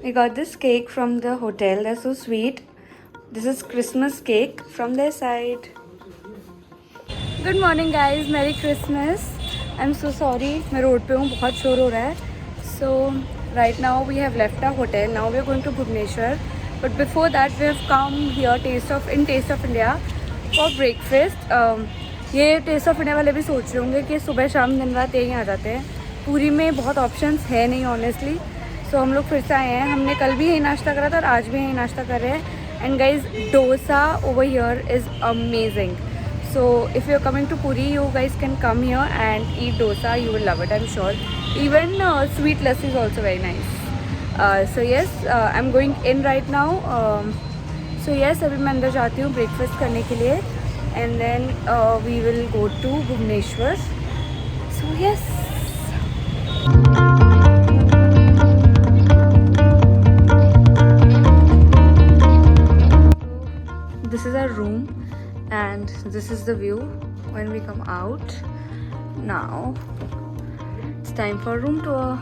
We got this cake from the hotel. They're so sweet. This is Christmas cake from their side. Good morning guys. Merry Christmas. I'm so sorry. मैं road पे हूँ, बहुत शोर हो रहा है. So right now we have left our hotel. Now we are going to Bhubaneswar. But before that we have come here Taste of India for breakfast. ये test of India वाले भी सोच रहे होंगे कि सुबह शाम दिन रात यहीं आ जाते हैं. पूरी में बहुत ऑप्शंस है नहीं ऑनेस्टली. सो हम लोग फिर से आए हैं. हमने कल भी यही नाश्ता करा था और आज भी यही नाश्ता कर रहे हैं. And guys dosa over here is amazing. So if you are coming to Puri you guys can come here and eat dosa. You will love it, I am sure. Even sweet lassi is also very nice. So yes, I am going in right now. So yes, अभी मैं अंदर जाती हूँ breakfast करने के लिए. And then we will go to Bhubaneswar. So yes. This is our room and this is the view when we come out. Now it's time for room tour.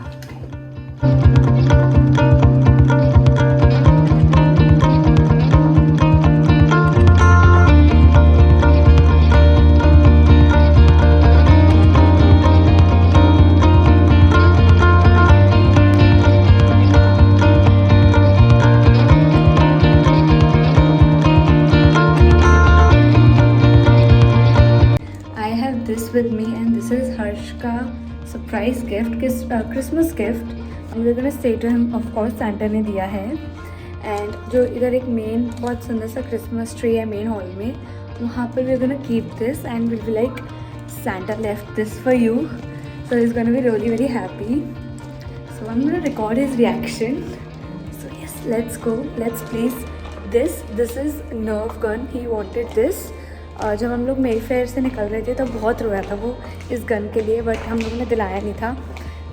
This with me and this is Harsh ka surprise gift, Christmas gift. And we're gonna say to him, of course Santa ने दिया है. And जो इधर एक main बहुत सुंदर सा Christmas tree है मेन हॉल में, वहाँ पर we're gonna keep this and we'll be like Santa left this for you. So he's gonna be really very happy. So I'm gonna record his reaction. So yes, let's go. Let's place this. This is Nerf gun. He wanted this. जब हम लोग मेरी fair से निकल रहे थे तो बहुत रोया था वो इस गन के लिए, बट हम लोगों ने दिलाया नहीं था.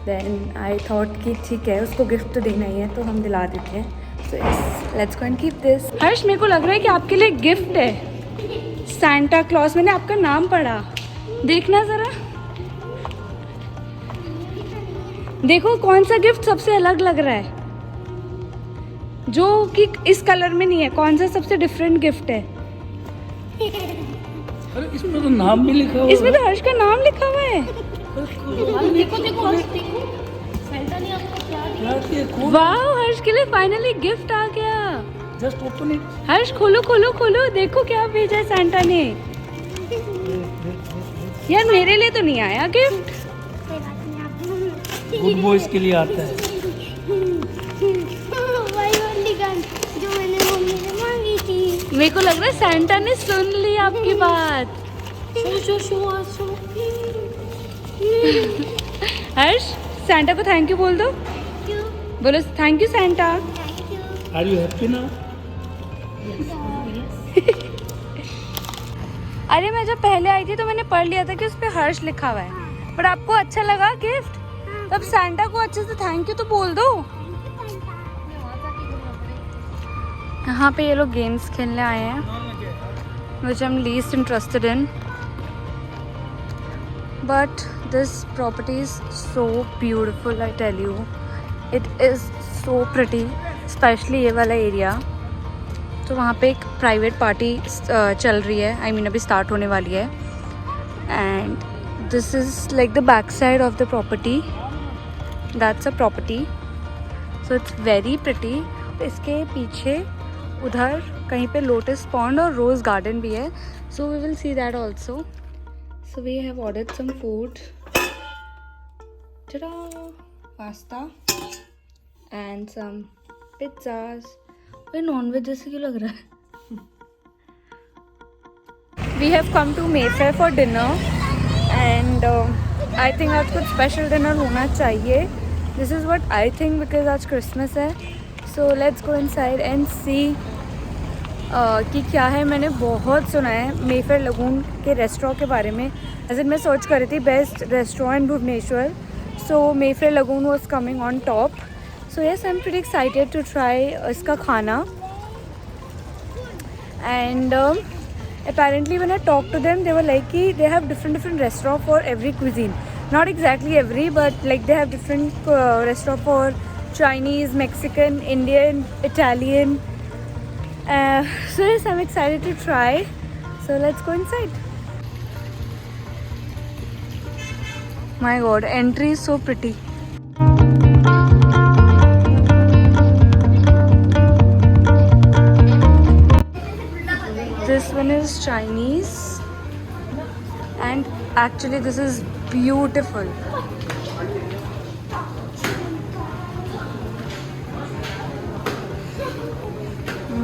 देन आई थॉट कि ठीक है उसको गिफ्ट तो देना ही है तो हम दिला देते हैं. So yes, let's go and keep this. Harsh, मेरे को लग रहा है कि आपके लिए गिफ्ट है सांता क्लॉज. मैंने आपका नाम पढ़ा, देखना ज़रा. देखो कौन सा गिफ्ट सबसे अलग लग रहा है, जो कि इस कलर में नहीं है. कौन सा सबसे डिफरेंट गिफ्ट है? अरे इसमें तो नाम भी लिखा हुआ है. इसमें तो हर्ष का नाम लिखा हुआ है. देखो देखो हर्ष, देखो सैंटा ने आपको क्या दिया. वाह, हर्ष के लिए फाइनली गिफ्ट आ गया. Just open it. हर्ष खोलो खोलो खोलो, देखो क्या भेजा है सैंटा ने. यार मेरे लिए तो नहीं आया गिफ्ट. गुड बॉयज के लिए आता है. जो मैंने मम्मी से मांगी थी. मेरे को लग रहा है सैंटा ने सुन ली आपकी बात. हर्ष, सैंटा को थैंक यू बोल दो. बोलो thank you Santa. Are you happy ना? अरे मैं जब पहले आई थी तो मैंने पढ़ लिया था कि उस पर हर्ष लिखा हुआ है, पर आपको अच्छा लगा गिफ्ट, तब सैंटा को अच्छे से थैंक यू तो बोल दो. यहाँ पे ये लोग गेम्स खेलने आए हैं which I'm least interested in, but this property is so beautiful, I tell you. It is so pretty, especially ये वाला एरिया. तो वहाँ पे एक प्राइवेट पार्टी चल रही है, I mean अभी स्टार्ट होने वाली है. and this is like the back side of the property. That's a property, so it's very pretty. इसके पीछे उधर कहीं पे लोटस पॉन्ड और रोज़ गार्डन भी है. So we will see that also. So we have ordered some food. Pasta and some pizzas. ये nonveg जैसे क्यों लग रहा है? We have come to Mayfair for dinner and I think आज कुछ स्पेशल डिनर होना चाहिए. This is what I think, because आज क्रिसमस है. So let's go inside and see कि क्या है. मैंने बहुत सुना है मेफेयर लगून के रेस्टोरेंट के बारे में. एज इन मैं सर्च कर रही थी best restaurant Bhubaneswar. So Mayfair Lagoon was coming on top. So yes, I am pretty excited to try इसका खाना. And apparently when I talked to them, they were like कि they have different restaurant for every cuisine. Not exactly every, but like they have different restaurant for Chinese, Mexican, Indian, Italian. So yes, I'm excited to try. So let's go inside. My God, entry is so pretty. This one is Chinese, and actually this is beautiful.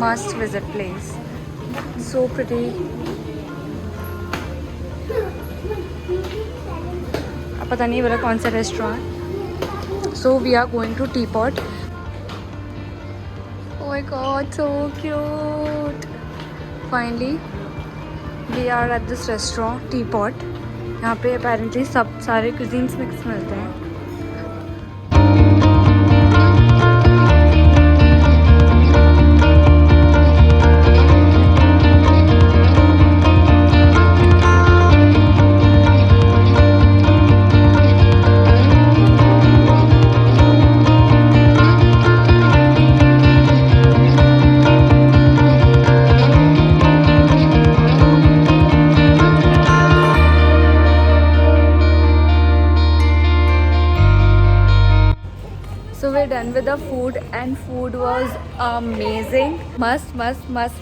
Must visit place. So pretty. अब पता नहीं वाला कौन सा restaurant. So we are going to Teapot. Oh my God, so cute. Finally, we are at this restaurant, Teapot. यहाँ पे apparently सब सारे cuisines mix मिलते हैं. So we're done with the food, and food was amazing. Must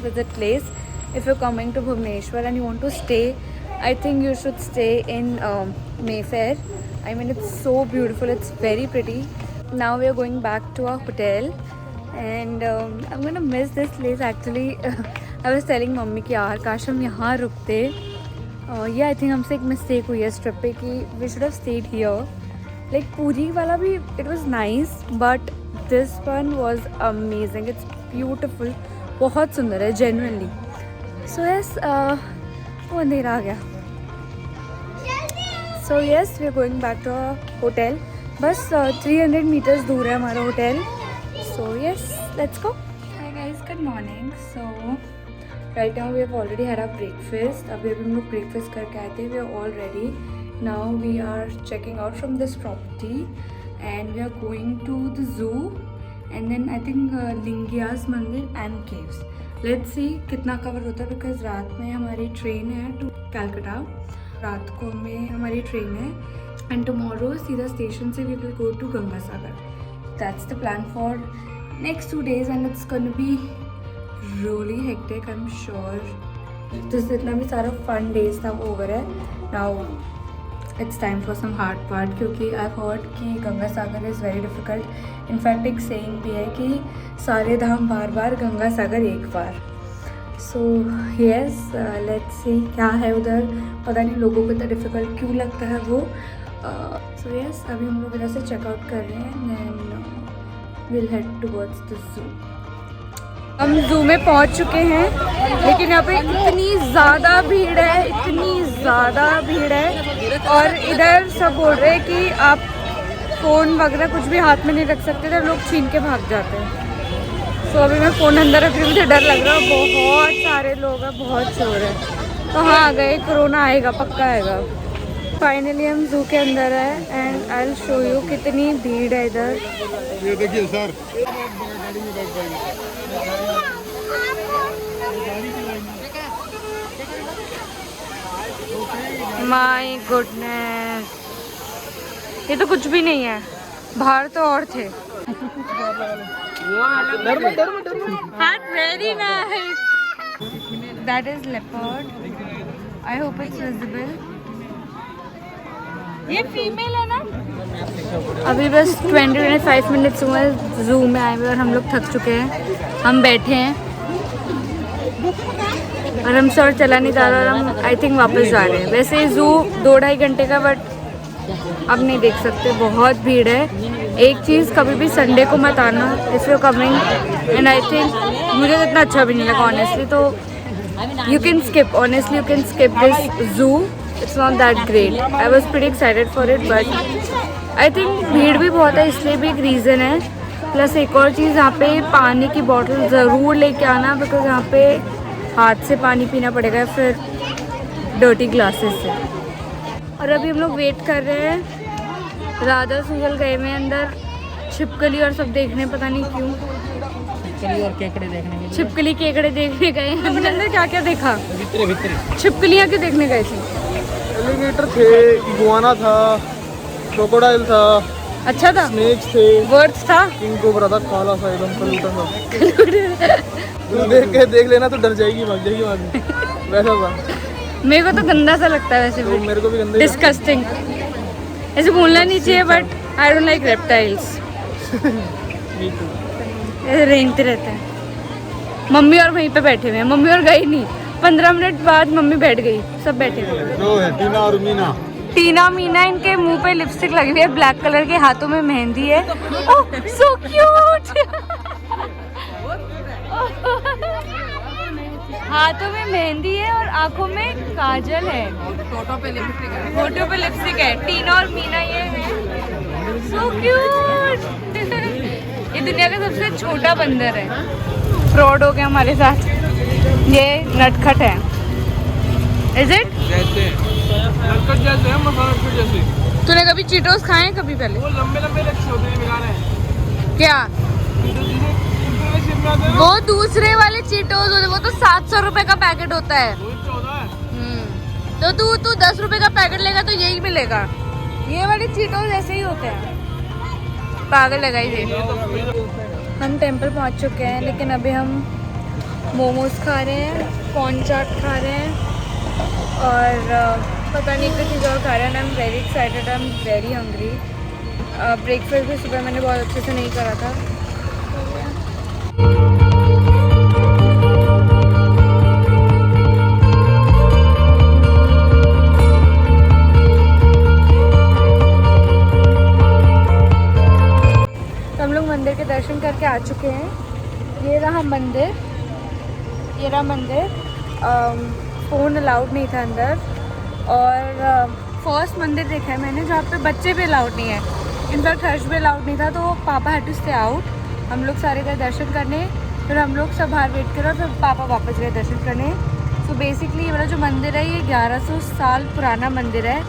visit place. If you're coming to Bhubaneswar and you want to stay, I think you should stay in Mayfair. I mean, it's so beautiful. It's very pretty. Now we are going back to our hotel, and I'm gonna miss this place actually. I was telling mummy कि यार काश हम यहाँ रुकते. Yeah, I think हमसे एक mistake हुई है इस trip पे कि we should have stayed here. Like Puri wala bhi, it was nice, but this one was amazing. It's beautiful. बहुत सुंदर है genuinely. So yes, वो अंधेरा आ गया. So yes, we are going back to our hotel. बस 300 meters दूर है हमारा hotel. So yes, let's go. Hi guys, good morning. So right now we have already had our breakfast. अभी हम लोग breakfast करके आए थे. We are all ready. Now we are checking out from this property and we are going to the zoo and then I think Lingiya's Mandir and caves. Let's see कितना cover होता है because रात में हमारी train है to Calcutta. रात को में हमारी train है and tomorrow सीधा station से we will go to Ganga Sagar. That's the plan for next 2 days and it's gonna be really hectic, I'm sure. तो जितना भी सारा fun days था वो over है. Now it's time for some hard part क्योंकि I've heard कि Ganga Sagar is very difficult. In fact एक saying भी है कि सारे धाम बार बार गंगा सागर एक बार. So yes, let's see क्या है उधर. पता नहीं लोगों को इतना difficult क्यों लगता है वो. So yes, अभी हम लोग इधर से चेकआउट कर रहे हैं and we'll head towards the zoo. हम जू में पहुंच चुके हैं लेकिन यहाँ पे इतनी ज़्यादा भीड़ है और इधर सब बोल रहे हैं कि आप फ़ोन वगैरह कुछ भी हाथ में नहीं रख सकते थे, लोग छीन के भाग जाते हैं. तो अभी मैं फ़ोन अंदर रख रही हूँ, मुझे डर लग रहा है. बहुत सारे लोग हैं, बहुत शोर है. तो हाँ आ गए, कोरोना आएगा, पक्का आएगा. फाइनली हम जू के अंदर है and I will show you कितनी भीड़ है इधर. ये देखिए सर, माय गुडनेस, ये तो कुछ भी नहीं है. बाहर तो और थे. Very nice. That is leopard. I hope it's visible. ये फीमेल है ना. अभी बस 20-25 मिनट्स हुए जू में आए हुए और हम लोग थक चुके हैं. हम बैठे हैं और हमसे और चला नहीं जा रहा और हम आई थिंक वापस जा रहे हैं. वैसे जू 2-2.5 घंटे का बट अब नहीं देख सकते, बहुत भीड़ है. एक चीज़ कभी भी संडे को मत आना if you coming. And I think मुझे तो इतना अच्छा भी नहीं लगा ऑनेस्टली. तो you can skip, honestly you can skip this जू. It's not that great. I was pretty excited for it but I think भीड़ भी बहुत है इसलिए भी एक रीज़न है. प्लस एक और चीज़, यहाँ पे पानी की बॉटल ज़रूर लेके आना बिकॉज यहाँ पे हाथ से पानी पीना पड़ेगा फिर डर्टी ग्लासेस से. और अभी हम लोग वेट कर रहे हैं. राधा सुजल गए हुए अंदर छिपकली और सब देखने, पता नहीं क्यों छिपकली और केकड़े देखने के लिए। छिपकली केकड़े देखने गए। हमने अंदर क्या क्या देखा? भीतरे भीतरे छिपकलियाँ क्यों देखने गए थे? एलिगेटर थे, इगुआना था, क्रोकोडाइल था, अच्छा था, स्नेक्स थे, वर्ड्स था। किंग कोबरा था, काला सा एकदम कलूटा सा। तू देख लेना तो डर जाएगी, भाग जाएगी वहाँ से। वैसा था। मेरे को तो गंदा सा लगता है वैसे तो भी, मेरे को भी गंदा ही लगता डिस्कस्टिंग। ऐसे बोलना नहीं चाहिए but I don't like reptiles. है। Me too। ऐसे रेंगते रहते हैं। मम्मी और वहीं पे बैठे हुए हैं, मम्मी और गई नहीं। 15 मिनट बाद मम्मी बैठ गई, सब बैठे हुए हैं। जो है टीना और मीना। टीना मीना, इनके मुंह पे लिपस्टिक लगी हुई है ब्लैक कलर के, हाथों में मेहंदी है। ओह सो क्यूट। हाथों में मेहंदी है और आंखों में काजल है, होठों पे लिपस्टिक है। टीना और मीना ये है, सो क्यूट। ये दुनिया का सबसे छोटा बंदर है। फ्रॉड हो गया हमारे साथ। ये नटखट है। Is it? तूने कभी चीटोस खाए हैं कभी पहले? वो लंबे लच्छे होते हैं, बेकार है। क्या? वो दूसरे वाले चीटोस होते, वो तो 700 रुपए का पैकेट होता है। तो तू 10 रुपए का पैकेट लेगा तो यही मिलेगा। ये वाले चीटोस ऐसे ही होते हैं, पागल लगाई दे। हम टेंपल पहुंच चुके हैं, लेकिन अभी हम मोमोज खा रहे हैं, कॉर्न चाट खा रहे हैं और पता नहीं कुछ चीज़ और खा रहे हैं। I am very excited, I am very hungry. Breakfast भी सुबह मैंने बहुत अच्छे से नहीं करा था। तो हम लोग मंदिर के दर्शन करके आ चुके हैं। ये रहा मंदिर, ये रहा मंदिर। फ़ोन अलाउड नहीं था अंदर। और फर्स्ट मंदिर देखा है मैंने जहाँ पे बच्चे भी अलाउड नहीं है। इनफैक्ट हर्ष भी अलाउड नहीं था, तो पापा हैड टू स्टे आउट। हम लोग सारे गए दर्शन करने, फिर हम लोग सब बाहर वेट करा, फिर पापा वापस गए दर्शन करने। सो बेसिकली ये वाला जो मंदिर है, ये 1100 साल पुराना मंदिर है।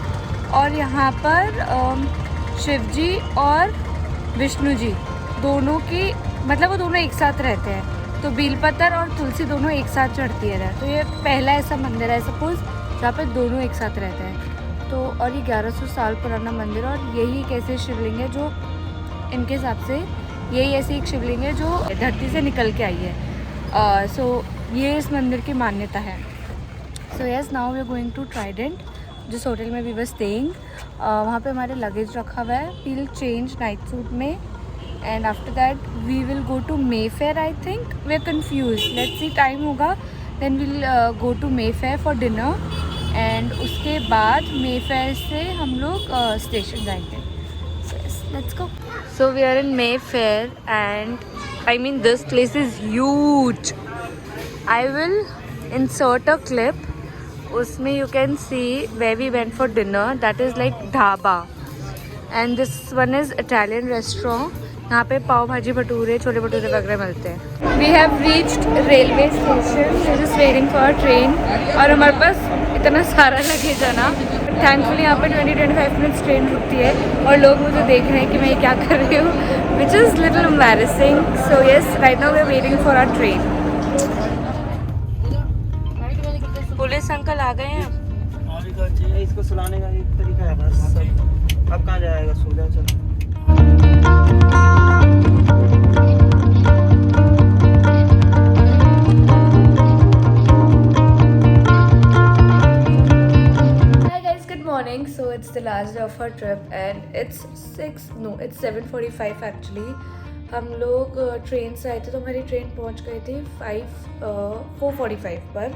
और यहाँ पर शिव जी और विष्णु जी दोनों की, मतलब वो दोनों एक साथ रहते हैं। तो बेलपत्र और तुलसी दोनों एक साथ चढ़ती है। तो ये पहला ऐसा मंदिर है सपोज जहाँ पे दोनों एक साथ रहते हैं। तो और ये 1100 साल पुराना मंदिर, और यही एक ऐसे शिवलिंग है जो इनके हिसाब से यही ऐसी एक शिवलिंग है जो धरती से निकल के आई है। सो ये इस मंदिर की मान्यता है। So yes, now we are going to Trident, जिस होटल में वी वर स्टेइंग। वहाँ पे हमारे लगेज रखा हुआ है। We will change night suit में, and after that we will go to Mayfair. I think we are confuse, let's see, time होगा then will go to Mayfair for dinner. And उसके बाद Mayfair से हम लोग station जाएंगे। So yes, let's go. So we are in Mayfair and I mean this place is huge. I will insert a clip, उसमें you can see where we went for dinner, that is like dhaba, and this one is Italian restaurant. यहाँ पे पाव भाजी भटूरे, छोले भटूरे वगैरह मिलते हैं। We have reached railway station, we are just waiting for our train। और हमारे पास इतना सारा लगेज है ना, थैंकफुली यहाँ पे 20-25 मिनट्स ट्रेन रुकती है और लोग मुझे देख रहे हैं कि मैं क्या कर रही हूँ, which is little embarrassing। So yes, right now we are waiting for our train। Police uncle आ गए हैं। इसको सुलाने का एक तरीका है बस। अब कहाँ जाएगा, सो जा चल। Hi guys, good morning. So it's the last day of our trip and it's 7:45 actually। हम लोग ट्रेन से आए थे, तो हमारी ट्रेन पहुंच गई थी 4:45 पर।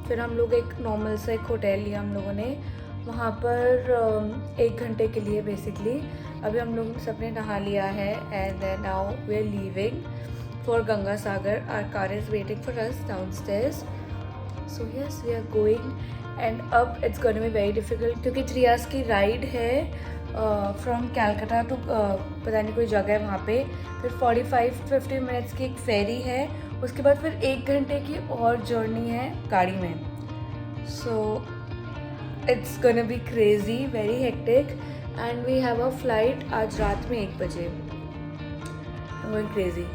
फिर हम लोग एक नॉर्मल सा एक होटल लिया हम लोगों ने, वहाँ पर 1 घंटे के लिए बेसिकली। अभी हम लोग सबने नहा लिया है and now we are leaving for Ganga Sagar. Our car is waiting for us downstairs. So yes, we are going and अब it's gonna be very difficult क्योंकि 3 आवर्स की राइड है फ्रॉम कैलकाटा टू पता नहीं कोई जगह है वहाँ पे। फिर 45-50 मिनट्स की एक फेरी है, उसके बाद फिर 1 घंटे की और जर्नी है गाड़ी में। So it's gonna be crazy, very hectic and we have a flight आज रात में 1 बजे। going crazy.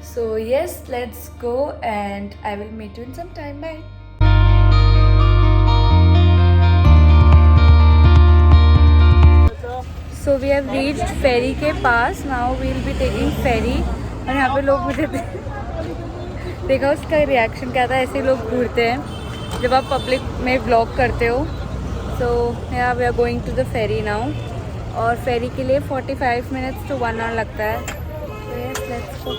So yes, let's go and I will meet you in some time. Bye. So we have reached ferry के पास. Now we'll be taking ferry. और यहाँ पे लोग मुझे देखा उसका रिएक्शन क्या था. ऐसे लोग घूरते हैं जब आप पब्लिक में व्लॉग करते हो. So yeah, we are going to the ferry now. और फेरी के लिए 45 मिनट्स to 1 hour लगता है. So yes, let's go.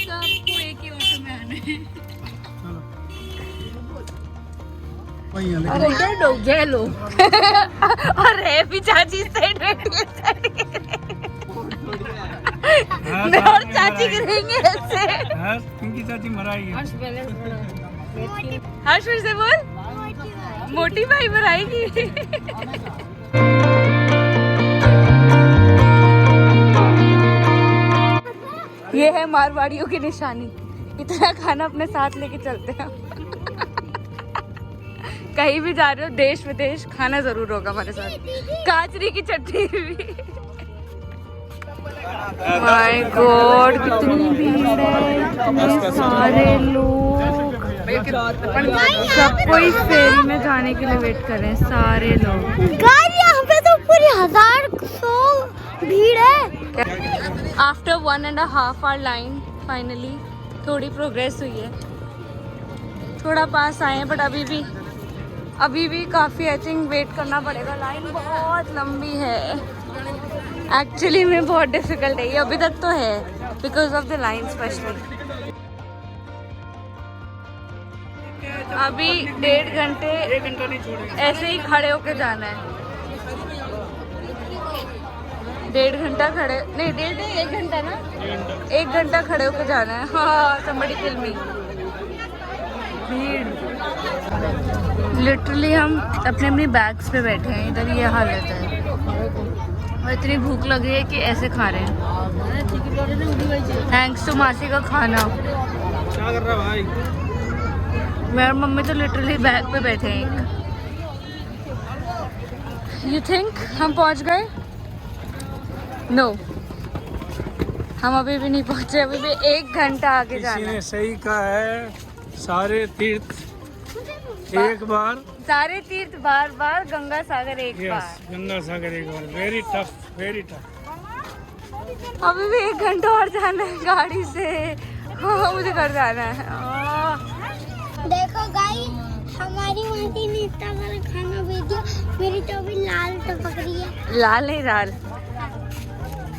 सबको एक ही ऑटो में आना है. और इधर लोग जय लो और रे भी चाची साइड मैं और चाची गिरेंगे ऐसे. इनकी चाची मराएगी. हर्ष फिर से बोल. मोटी भाई मराएगी. ये है मारवाड़ियों की निशानी. इतना खाना अपने साथ लेके चलते हैं. कहीं भी जा रहे हो देश विदेश खाना जरूर होगा हमारे साथ. काचरी की चटनी भी. माय गॉड कितनी भीड़ है. इतने सारे लोग. सब कोई फेरी में जाने के लिए वेट कर रहे हैं. सारे लोग. यहाँ पे तो पूरी 1000 भीड़ है. आफ्टर 1.5 hour लाइन फाइनली थोड़ी प्रोग्रेस हुई है. थोड़ा पास आए हैं बट अभी भी काफ़ी आई थिंक वेट करना पड़ेगा. लाइन बहुत लंबी है. एक्चुअली में बहुत डिफिकल्ट है ये. अभी तक तो है because of the line specially. अभी 1.5 घंटे ऐसे ही खड़े होके जाना है. 1.5 घंटा खड़े नहीं 1.5 घंटा ना 1 घंटा खड़े होके जाना है. हाँ somebody kill me. भीड़ लिटरली हम अपने बैग्स पे बैठे हैं. इधर ये हालत है. और इतनी भूख लग रही है कि ऐसे खा रहे हैं. थैंक्स टू मासी का खाना. क्या कर रहा भाई. मैं और मम्मी तो लिटरली बैग पे बैठे हैं. यू थिंक हम पहुंच गए? नो हम अभी भी नहीं पहुंचे. अभी भी 1 घंटा आगे जाना है. सही कहा है. सारे तीर्थ एक बार. सारे तीर्थ बार बार. गंगा सागर एक बार. गंगा सागर एक बार. Very tough very tough. अभी भी 1 घंटा और जाना है गाड़ी से. हाँ मुझे घर जाना है. देखो गाइस हमारी मासी ने इतना सारा खाना भेज दिया. मेरी तो अभी लाल टपक रही है. लाल नहीं लाल.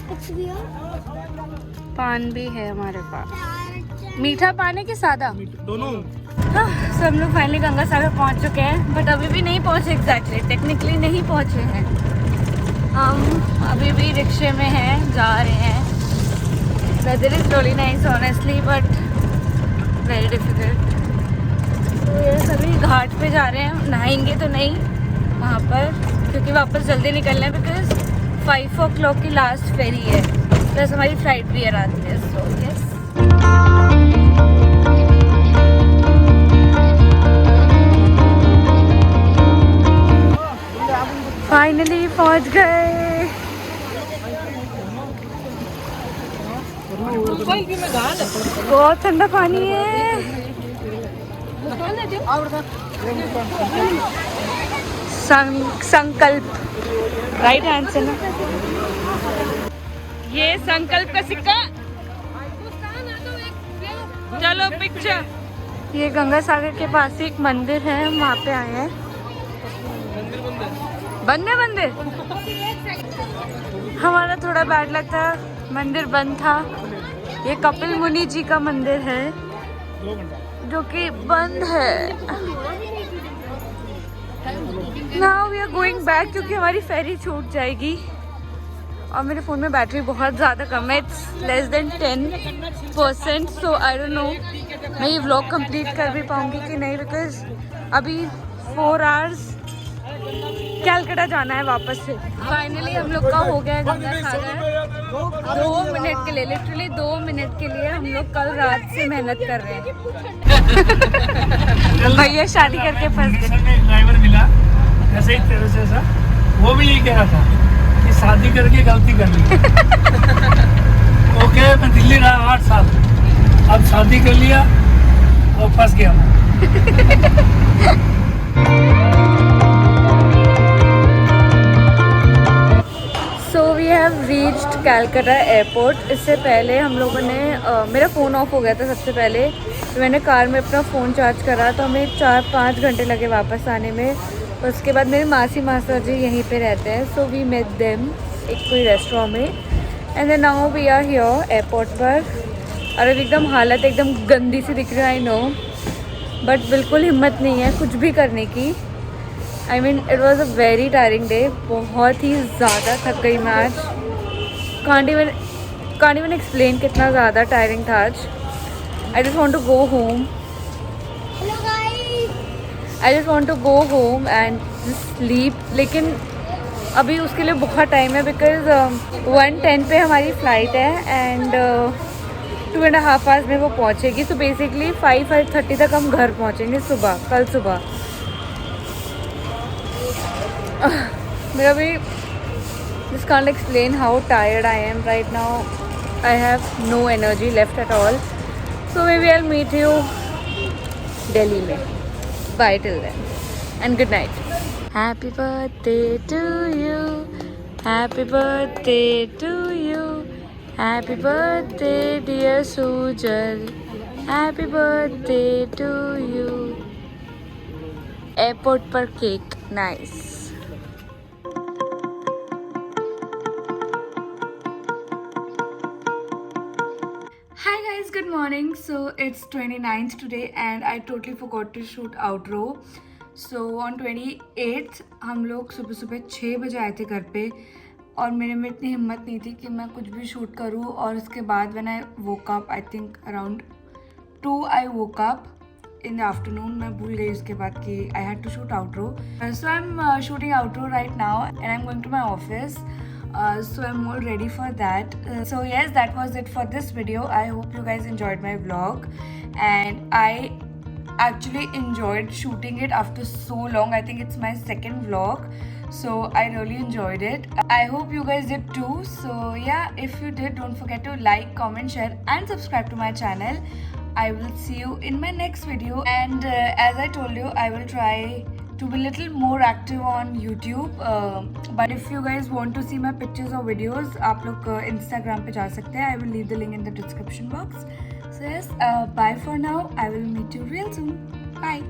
कुछ भी हो. पान भी है हमारे पास. मीठा पान है कि सादा? दोनों. हाँ, so हम लोग फाइनली गंगा सागर पहुंच चुके हैं बट अभी भी नहीं पहुंचे. एग्जैक्टली टेक्निकली नहीं पहुंचे हैं. हम अभी भी रिक्शे में हैं. जा रहे हैं. Weather is really nice honestly but very difficult. तो ये सभी घाट पे जा रहे हैं. नहाएंगे तो नहीं वहाँ पर क्योंकि वापस जल्दी निकलना है बिकॉज 5 o'clock की लास्ट फेरी है. प्लस हमारी फ्लाइट भी है रात में. सो यस फाइनली पहुंच गए. बहुत ठंडा पानी है. संकल्प राइट हैंड से ना. ये संकल्प का सिक्का. चलो पिक्चर. ये गंगा सागर के पास ही एक मंदिर है. हम वहाँ पे आए हैं. बंद है मंदिर. हमारा थोड़ा बैड लग था. मंदिर बंद था. ये कपिल मुनि जी का मंदिर है जो कि बंद है. Now we are going back क्योंकि हमारी फेरी छूट जाएगी. और मेरे फ़ोन में बैटरी बहुत ज़्यादा कम है. It's less than 10%. So I don't know मैं ये व्लॉग कंप्लीट कर भी पाऊँगी कि नहीं बिकॉज अभी 4 hours कैलकाटा जाना है वापस से. फाइनली हम लोग का हो गया है गंगा सागर. 2 मिनट के लिए लिटरली 2 मिनट के लिए हम लोग कल रात से मेहनत कर रहे हैं. भैया शादी करके फंस गए. ड्राइवर मिला ऐसे ही तेरे से ऐसा. वो भी यही कह रहा था कि शादी करके गलती कर ली. ओके मैं दिल्ली रहा 8 साल, अब शादी कर लिया और फंस गया मैं। So we have reached Calcutta airport. इससे पहले हम लोगों ने मेरा फ़ोन ऑफ हो गया था सबसे पहले, तो मैंने कार में अपना फ़ोन चार्ज करा, तो हमें 4-5 घंटे लगे वापस आने में। उसके बाद मेरे मासी मासा जी यहीं पे रहते हैं, सो वी मेट देम एक कोई रेस्टोरेंट में, and then now we are here airport पर। और अब एकदम हालत एकदम गंदी सी दिख रही है, आई नो, बट बिल्कुल हिम्मत नहीं है कुछ भी करने की। I mean it was a very tiring day, बहुत ही ज़्यादा थक गई मैं आज। कांट इवन एक्सप्लेन कितना ज़्यादा टायरिंग था आज। I just want to go home, hello guys, I just want to go home and sleep. लेकिन अभी उसके लिए बहुत टाइम है, बिकॉज 1:10 पे हमारी फ़्लाइट है एंड 2.5 आवर्स में वो पहुँचेगी। सो बेसिकली 5-5:30 तक हम घर पहुँचेंगे सुबह, कल सुबह। मेरा भी just can't explain how tired I am right now. I have no energy left at all. So maybe I'll meet you Delhi में. Bye till then. And good night. Happy birthday to you. Happy birthday to you. Happy birthday dear Sujal. Happy birthday to you. Airport पर cake. Nice. Hi guys, good morning. So it's 29th today and I totally forgot to shoot outro. So on 28th हम लोग सुबह सुबह 6 बजे आए थे घर पे, और मेरे में इतनी हिम्मत नहीं थी कि मैं कुछ भी शूट करूँ। और उसके बाद when I woke up, I think around 2 I woke up in the afternoon. मैं भूल गई उसके बाद कि I had to shoot outro. So I'm shooting outro right now and I'm going to my office. So I'm all ready for that. So yes, that was it for this video. I hope you guys enjoyed my vlog, and I actually enjoyed shooting it after so long. I think it's my second vlog, so I really enjoyed it. I hope you guys did too. So yeah, if you did, don't forget to like, comment, share and subscribe to my channel. I will see you in my next video, and as I told you, I will try to be a little more active on YouTube. But if you guys want to see my pictures or videos, आप लोग Instagram पे जा सकते हैं. I will leave the link in the description box. So yes, bye for now. I will meet you real soon. Bye.